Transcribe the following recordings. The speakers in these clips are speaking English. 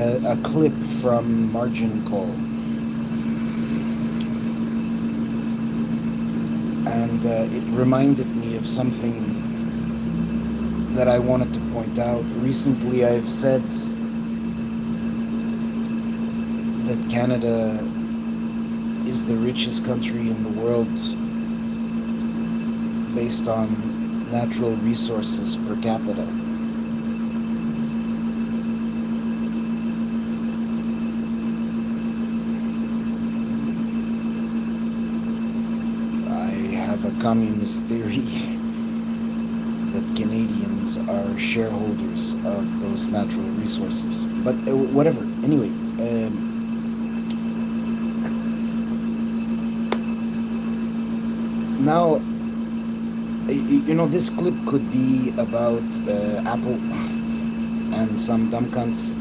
a clip from Margin Call, and it reminded me of something that I wanted to point out. Recently, I've said that Canada is the richest country in the world based on natural resources per capita. I have a communist theory that Canadians are shareholders of those natural resources. But whatever. Anyway, now, this clip could be about Apple and some dumb cunts,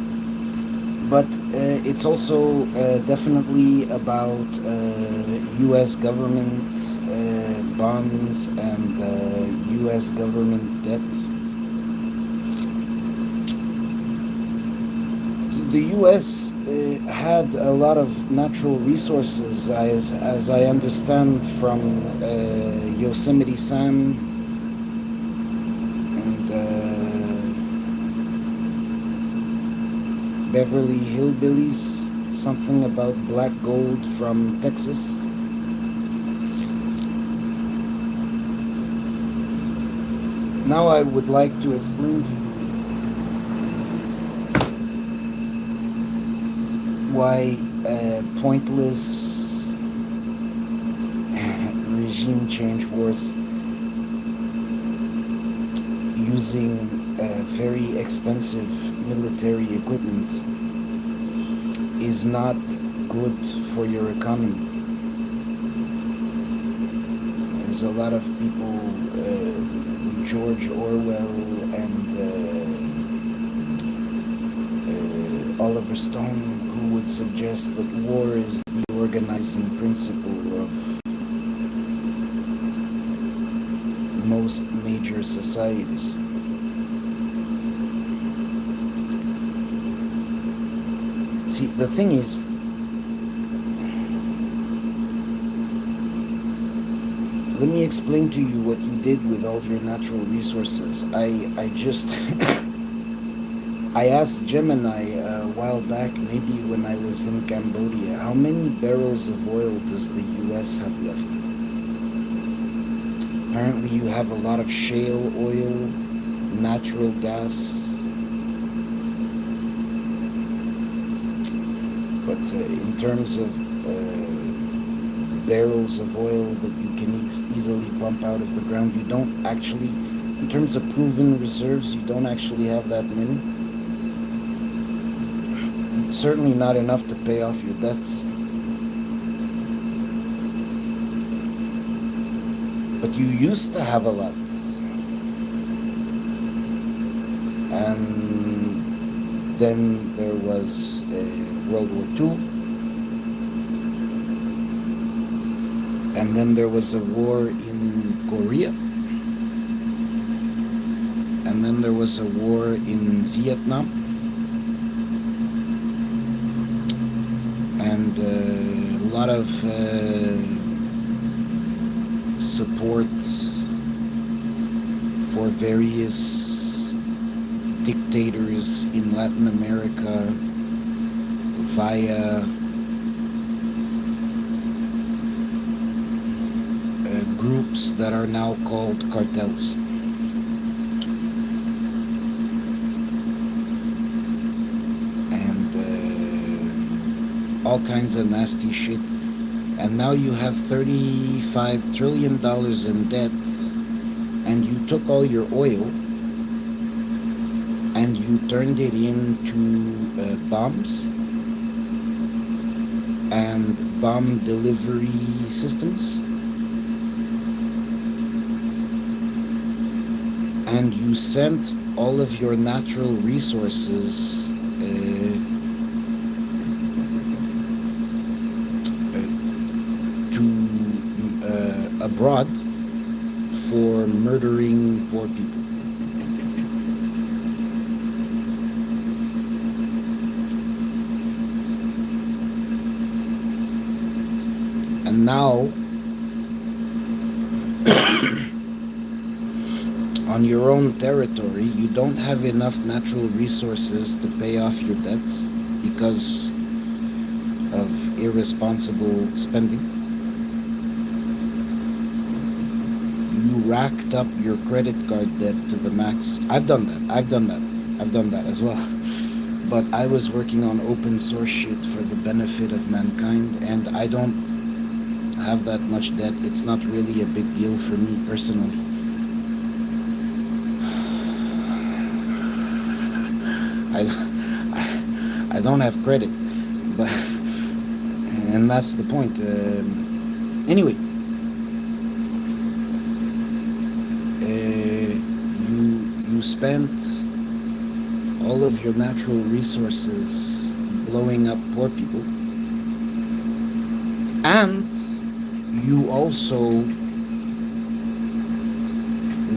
but it's also definitely about U.S. government bonds and U.S. government debt. The U.S. had a lot of natural resources, as I understand from Yosemite Sam and Beverly Hillbillies, something about black gold from Texas. Now I would like to explain to you why pointless regime change wars using very expensive military equipment is not good for your economy. There's a lot of people, George Orwell and Oliver Stone, who would suggest that war is the organizing principle of most major societies. See, the thing is, let me explain to you what you did with all your natural resources. I just I asked Gemini a while back, maybe when I was in Cambodia, how many barrels of oil does the US have left? Apparently you have a lot of shale oil, natural gas, but in terms of barrels of oil that you can easily pump out of the ground, you don't actually, in terms of proven reserves, you don't actually have that many. Certainly not enough to pay off your debts. But you used to have a lot. And then there was World War II. And then there was a war in Korea. And then there was a war in Vietnam. And a lot of support for various dictators in Latin America via groups that are now called cartels. And all kinds of nasty shit. And now you have $35 trillion in debt, and you took all your oil and you turned it into bombs and bomb delivery systems, and you sent all of your natural resources abroad for murdering poor people. And now, on your own territory, you don't have enough natural resources to pay off your debts because of irresponsible spending. You racked up your credit card debt to the max. I've done that. I've done that as well. But I was working on open source shit for the benefit of mankind, and I don't have that much debt. It's not really a big deal for me personally. I don't have credit, but and that's the point. Anyway, you spent all of your natural resources blowing up poor people, and you also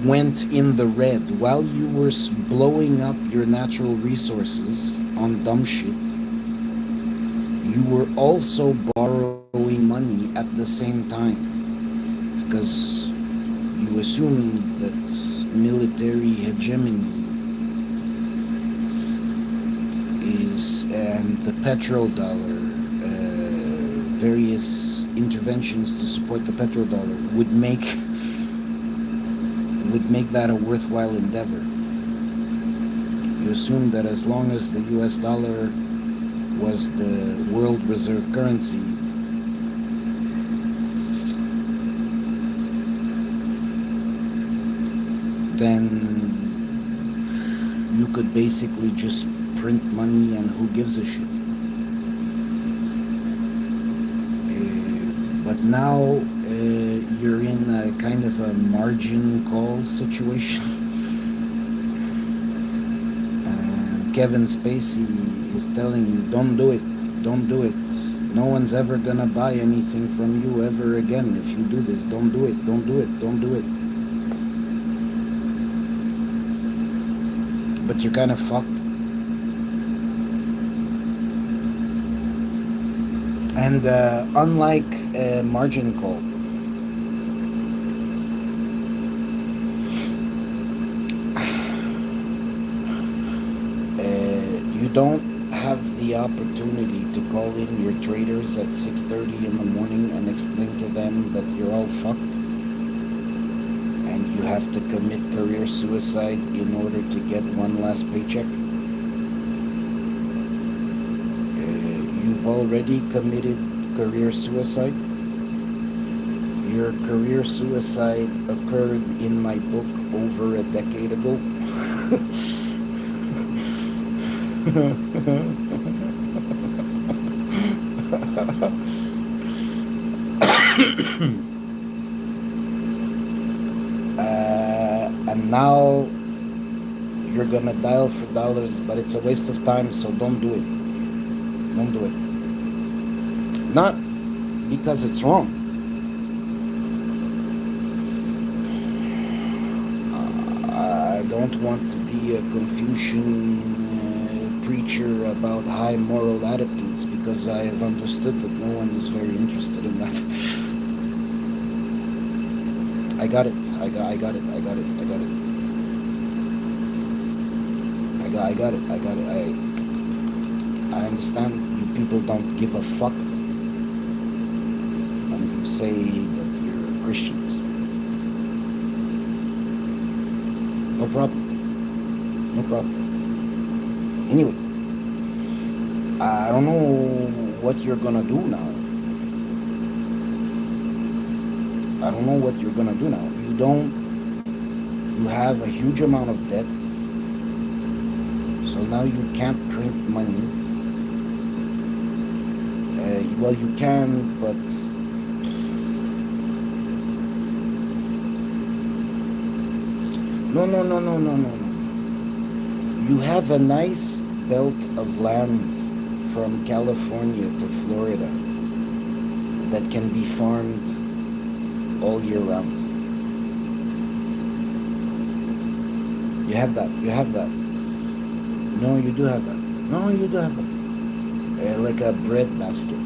went in the red while you were blowing up your natural resources on dumb shit. You were also borrowing money at the same time because you assumed that military hegemony is, and the petrodollar, various interventions to support the petrodollar would make that a worthwhile endeavor. You assume that as long as the US dollar was the world reserve currency, then you could basically just print money and who gives a shit. But now you're in a kind of a margin call situation. And Kevin Spacey is telling you, don't do it, don't do it. No one's ever gonna buy anything from you ever again if you do this. Don't do it, don't do it, don't do it. But you're kind of fucked. And unlike margin call, you don't have the opportunity to call in your traders at 6:30 in the morning and explain to them that you're all fucked and you have to commit career suicide in order to get one last paycheck. You've already committed career suicide. Your career suicide occurred in my book over a decade ago. And now you're gonna dial for dollars, but it's a waste of time, so don't do it. Don't do it. Not because it's wrong. I don't want to be a Confucian preacher about high moral attitudes because I have understood that no one is very interested in that. I got it. I got it. I got it. I got it. I got it. I got it. I understand you people don't give a fuck when you say that you're Christians. No problem. No problem. Anyway, I don't know what you're gonna do now. I don't know what you're gonna do now. You have a huge amount of debt. So now you can't print money. Well, you can, but no. You have a nice belt of land from California to Florida that can be farmed all year round. You have that. You have that. No, you do have that. No, you do have that. Like a bread basket.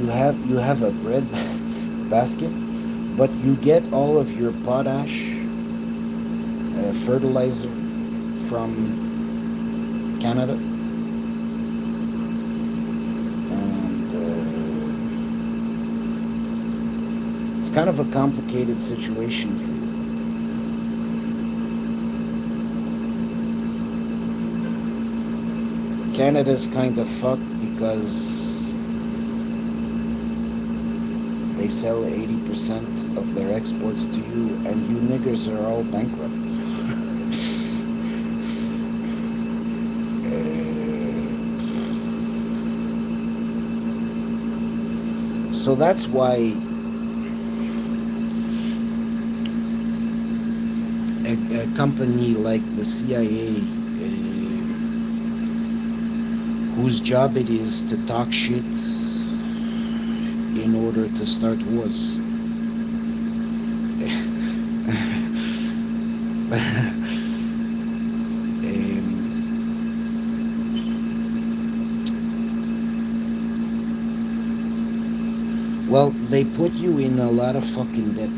you have a bread basket, but you get all of your potash fertilizer from Canada, and it's kind of a complicated situation for you. Canada's kind of fucked because they sell 80% of their exports to you, and you niggers are all bankrupt. So that's why a company like the CIA, whose job it is to talk shit in order to start wars. Well, they put you in a lot of fucking debt,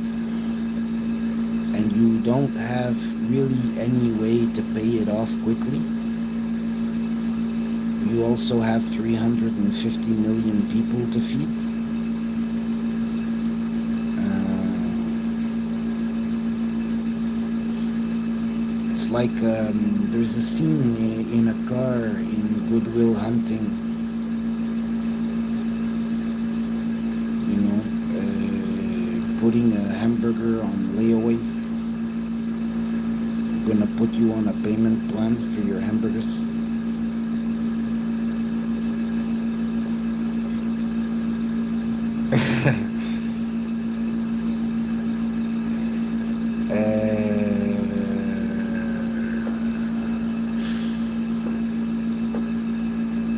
and you don't have really any way to pay it off quickly. You also have 350 million people to feed. It's like there's a scene in a car in Good Will Hunting, you know, putting a hamburger on layaway. Gonna put you on a payment plan for your hamburgers.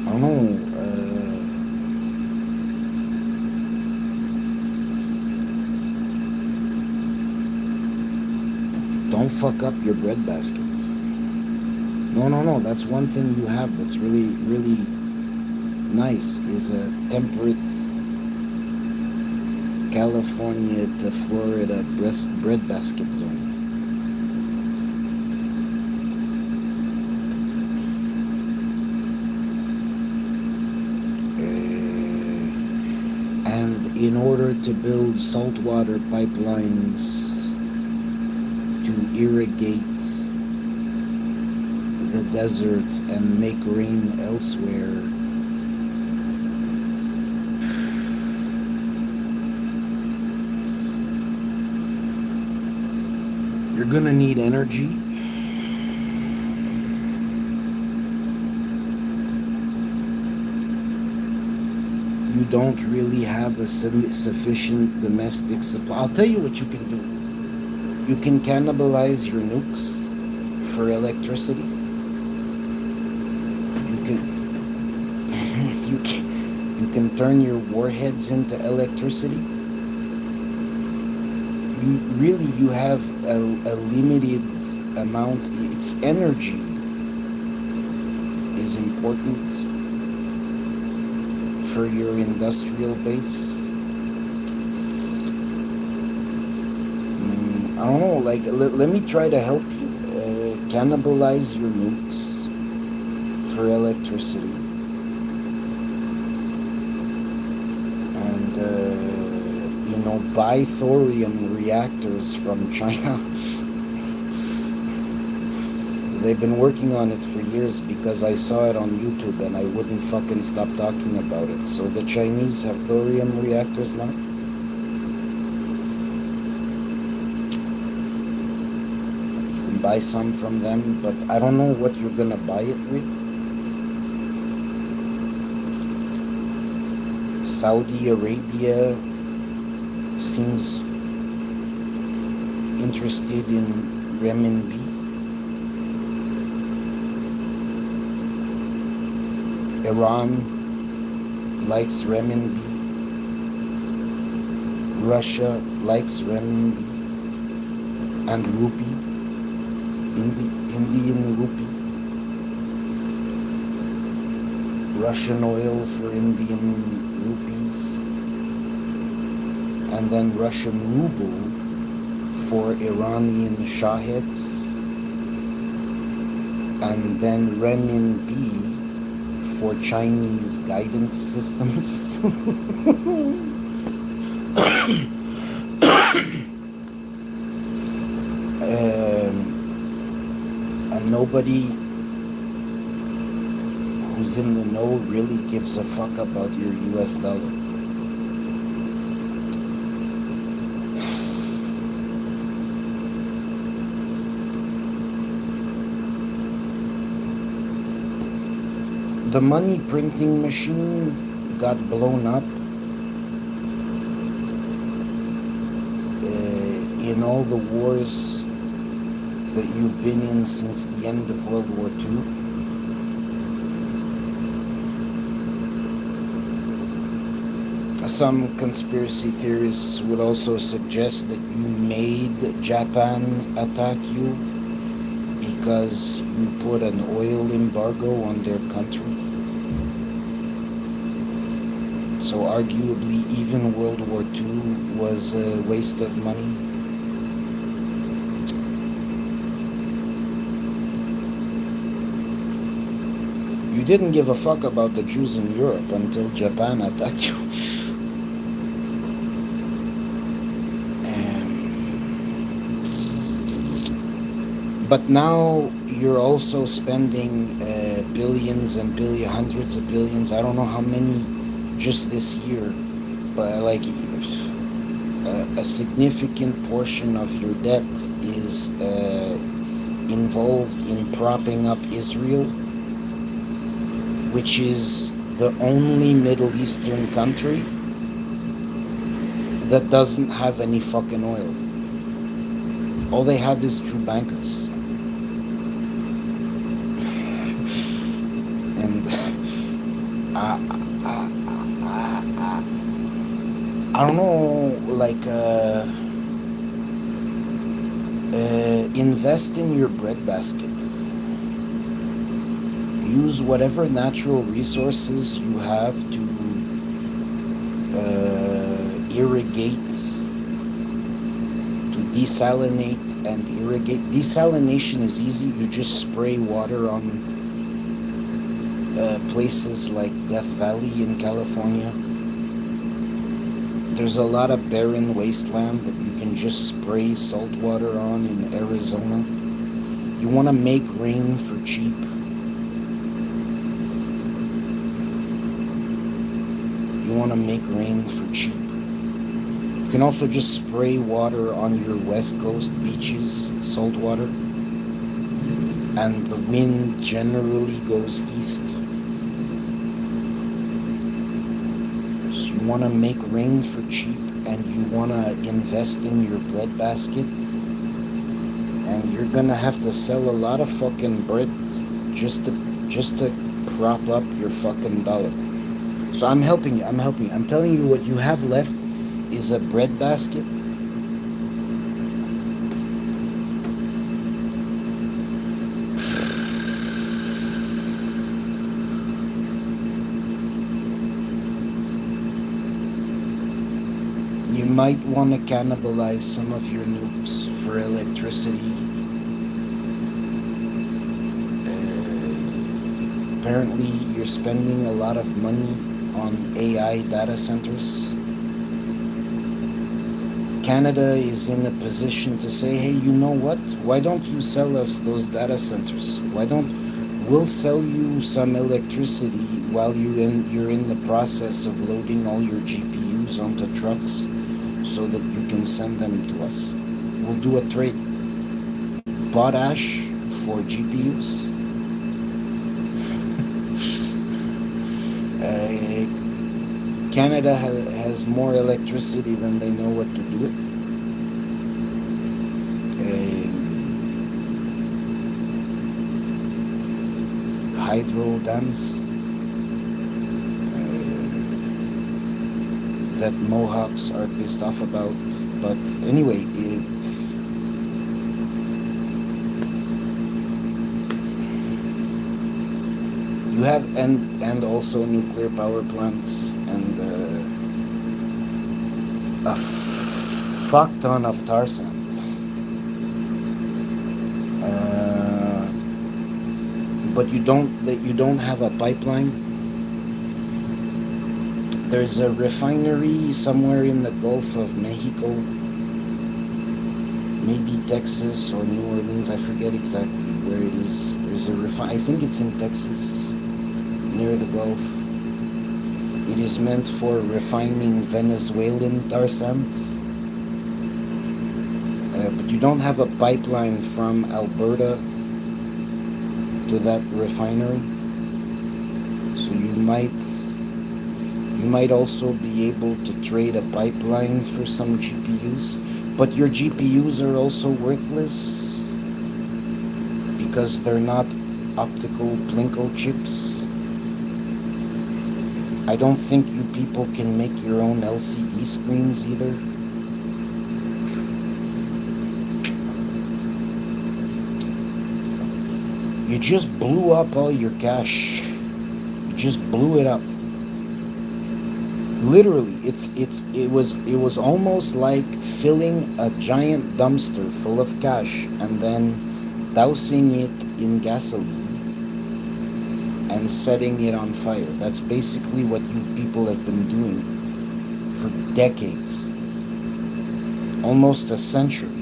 I don't know. Don't fuck up your bread basket. No. That's one thing you have that's really, really nice, is a temperate California to Florida bread basket zone. And in order to build saltwater pipelines to irrigate the desert and make rain elsewhere, you're gonna need energy. You don't really have a sufficient domestic supply. I'll tell you what you can do. You can cannibalize your nukes for electricity. You can turn your warheads into electricity. You have a limited amount. Its energy is important for your industrial base. I don't know, like, let me try to help you. Cannibalize your nukes for electricity. And, buy thorium reactors from China. They've been working on it for years because I saw it on YouTube and I wouldn't fucking stop talking about it. So the Chinese have thorium reactors now. You can buy some from them, but I don't know what you're gonna buy it with. Saudi Arabia seems interested in renminbi. Iran likes renminbi. Russia likes renminbi and rupee, Indian rupee. Russian oil for Indian rupees. and then Russian ruble for Iranian shaheds, and then renminbi for Chinese guidance systems. And nobody who's in the know really gives a fuck about your US dollar. The money printing machine got blown up in all the wars that you've been in since the end of World War II. Some conspiracy theorists would also suggest that you made Japan attack you because you put an oil embargo on their country. So arguably even World War II was a waste of money. You didn't give a fuck about the Jews in Europe until Japan attacked you. But now you're also spending billions and hundreds of billions, I don't know how many just this year, but like a significant portion of your debt is involved in propping up Israel, which is the only Middle Eastern country that doesn't have any fucking oil. All they have is true bankers. And I don't know, like, invest in your breadbasket. Use whatever natural resources you have to irrigate, to desalinate and irrigate. Desalination is easy. You just spray water on places like Death Valley in California. There's a lot of barren wasteland that you can just spray salt water on in Arizona. You want to make rain for cheap. You want to make rain for cheap. You can also just spray water on your West Coast beaches, salt water, and the wind generally goes east. So you want to make rain for cheap, and you want to invest in your breadbasket, and you're gonna have to sell a lot of fucking bread just to prop up your fucking dollar. So I'm helping you. I'm telling you what you have left is a breadbasket. You might want to cannibalize some of your nukes for electricity. Apparently, you're spending a lot of money on AI data centers. Canada is in a position to say, hey, you know what? Why don't you sell us those data centers? We'll sell you some electricity while you're in the process of loading all your GPUs onto trucks so that you can send them to us. We'll do a trade. Potash for GPUs. Canada has more electricity than they know what to do with. Hydro dams that Mohawks are pissed off about. But anyway, you have and also nuclear power plants and a fuck ton of tar sand. But you don't have a pipeline. There's a refinery somewhere in the Gulf of Mexico, maybe Texas or New Orleans. I forget exactly where it is. There's a I think it's in Texas, near the Gulf. It is meant for refining Venezuelan tar sands. But you don't have a pipeline from Alberta to that refinery, so you might also be able to trade a pipeline for some GPUs, but your GPUs are also worthless because they're not optical Plinko chips. I don't think you people can make your own LCD screens either. You just blew up all your cash. You just blew it up. Literally, it was almost like filling a giant dumpster full of cash and then dousing it in gasoline and setting it on fire. That's basically what you people have been doing for decades, almost a century.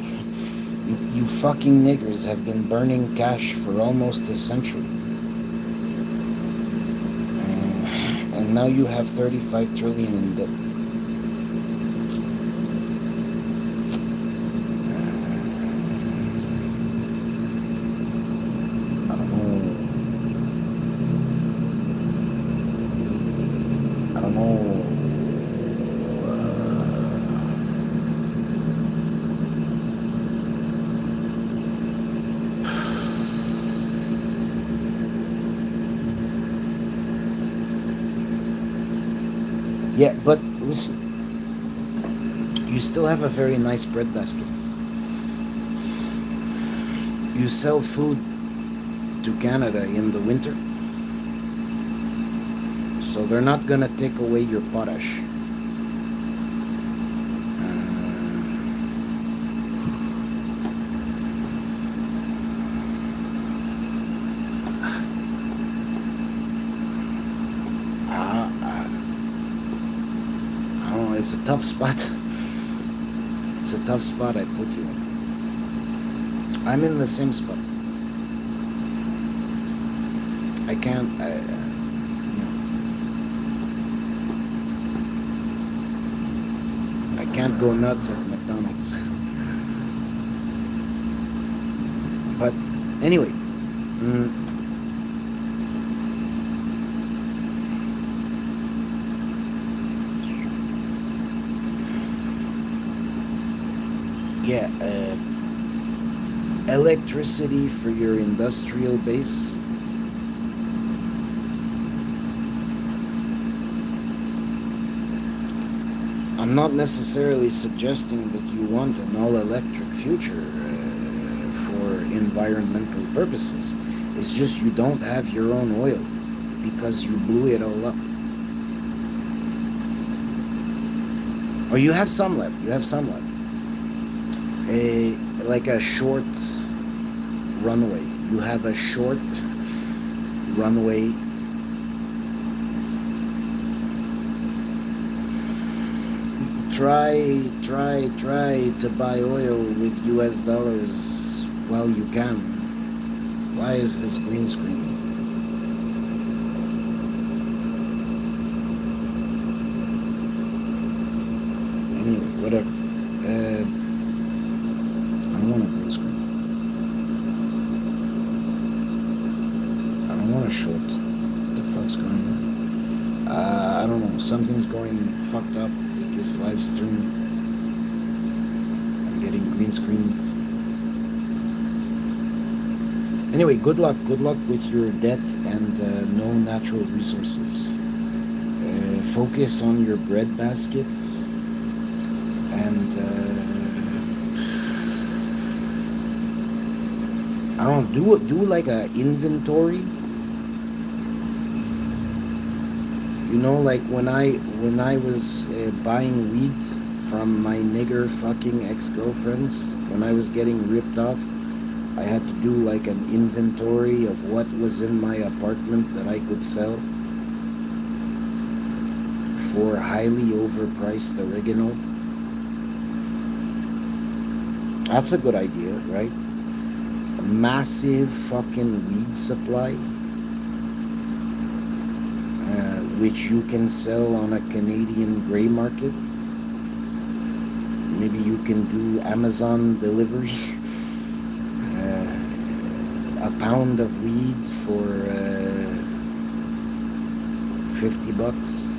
You fucking niggers have been burning cash for almost a century. And now you have 35 trillion in debt. I don't know. I don't know. Yeah, but listen, you still have a very nice breadbasket. You sell food to Canada in the winter, so they're not gonna take away your potash. I don't know, it's a tough spot. It's a tough spot I put you in. I'm in the same spot. I can't. I can't go nuts at McDonald's. But anyway, yeah, electricity for your industrial base. I'm not necessarily suggesting that you want an all-electric future for environmental purposes. It's just you don't have your own oil because you blew it all up. Or you have some left. You have some left. Like a short runway. You have a short runway. Try to buy oil with US dollars while you can. Why is this green screen? Anyway, whatever. I don't want a green screen. I don't want a short. What the fuck's going on? I don't know. Something's going fucked up with this live stream. I'm getting green screened. Anyway, good luck. Good luck with your debt and no natural resources. Focus on your breadbasket and I don't know, do like a inventory. You know, like when I was buying weed from my nigger fucking ex-girlfriends when I was getting ripped off. I had to do like an inventory of what was in my apartment that I could sell for highly overpriced oregano. That's a good idea, right? A massive fucking weed supply, which you can sell on a Canadian gray market. Maybe you can do Amazon delivery. A pound of weed for $50.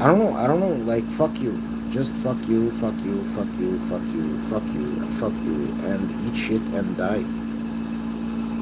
I don't know. Like, fuck you. Just fuck you, fuck you, fuck you, fuck you, fuck you, fuck you, and eat shit and die.